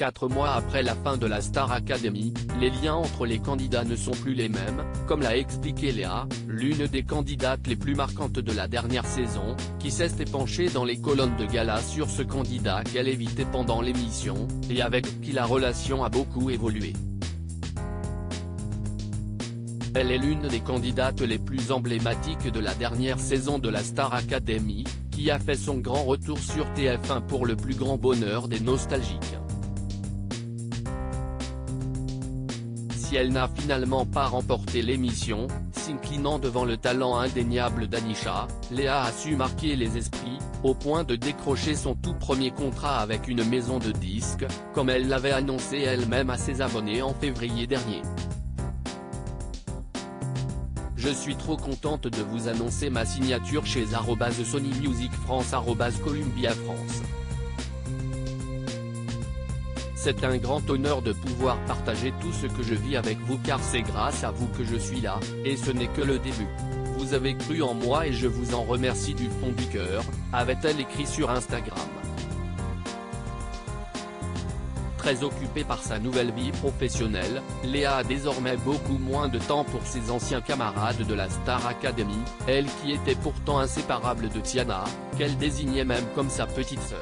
4 mois après la fin de la Star Academy, les liens entre les candidats ne sont plus les mêmes, comme l'a expliqué Léa, l'une des candidates les plus marquantes de la dernière saison, qui s'est penchée dans les colonnes de gala sur ce candidat qu'elle évitait pendant l'émission, et avec qui la relation a beaucoup évolué. Elle est l'une des candidates les plus emblématiques de la dernière saison de la Star Academy, qui a fait son grand retour sur TF1 pour le plus grand bonheur des nostalgiques. Si elle n'a finalement pas remporté l'émission, s'inclinant devant le talent indéniable d'Anisha, Léa a su marquer les esprits, au point de décrocher son tout premier contrat avec une maison de disques, comme elle l'avait annoncé elle-même à ses abonnés en février dernier. Je suis trop contente de vous annoncer ma signature chez @Sony Music France @Columbia France. C'est un grand honneur de pouvoir partager tout ce que je vis avec vous car c'est grâce à vous que je suis là, et ce n'est que le début. Vous avez cru en moi et je vous en remercie du fond du cœur, avait-elle écrit sur Instagram. Très occupée par sa nouvelle vie professionnelle, Léa a désormais beaucoup moins de temps pour ses anciens camarades de la Star Academy, elle qui était pourtant inséparable de Tiana, qu'elle désignait même comme sa petite sœur.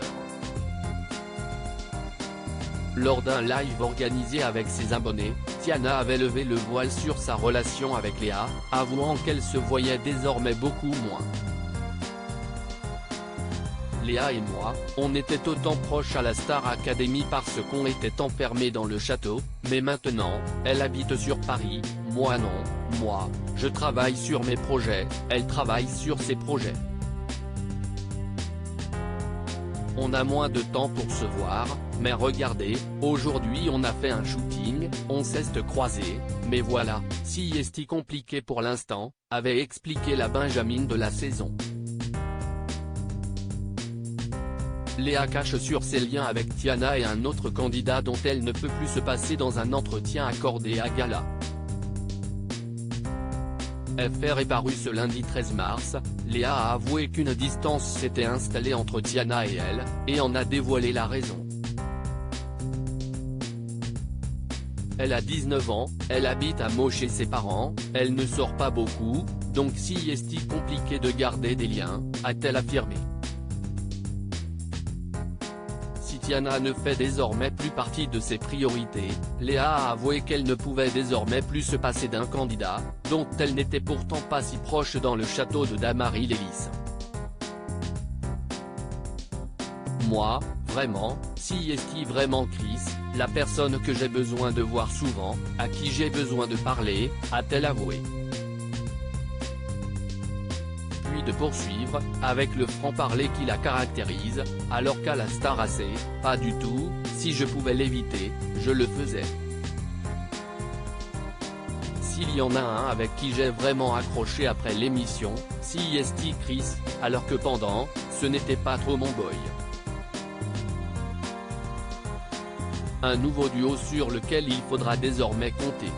Lors d'un live organisé avec ses abonnés, Tiana avait levé le voile sur sa relation avec Léa, avouant qu'elle se voyait désormais beaucoup moins. Léa et moi, on était autant proches à la Star Academy parce qu'on était enfermés dans le château, mais maintenant, elle habite sur Paris, moi non, moi, je travaille sur mes projets, elle travaille sur ses projets. On a moins de temps pour se voir, mais regardez, aujourd'hui on a fait un shooting, on s'est croisés, mais voilà, si est compliqué pour l'instant, avait expliqué la Benjamin de la saison. Léa cache sur ses liens avec Tiana et un autre candidat dont elle ne peut plus se passer dans un entretien accordé à Gala. FR est paru ce lundi 13 mars, Léa a avoué qu'une distance s'était installée entre Tiana et elle, et en a dévoilé la raison. Elle a 19 ans, elle habite à Meaux chez ses parents, elle ne sort pas beaucoup, donc si est compliqué de garder des liens, a-t-elle affirmé. Tiana ne fait désormais plus partie de ses priorités, Léa a avoué qu'elle ne pouvait désormais plus se passer d'un candidat, dont elle n'était pourtant pas si proche dans le château de Damarie-Lélis. Moi, vraiment, si est vraiment Chris, la personne que j'ai besoin de voir souvent, à qui j'ai besoin de parler, a-t-elle avoué. De poursuivre, avec le franc-parler qui la caractérise, alors qu'à la Star AC, pas du tout, si je pouvais l'éviter, je le faisais. S'il y en a un avec qui j'ai vraiment accroché après l'émission, si est Chris, alors que pendant, ce n'était pas trop mon boy. Un nouveau duo sur lequel il faudra désormais compter.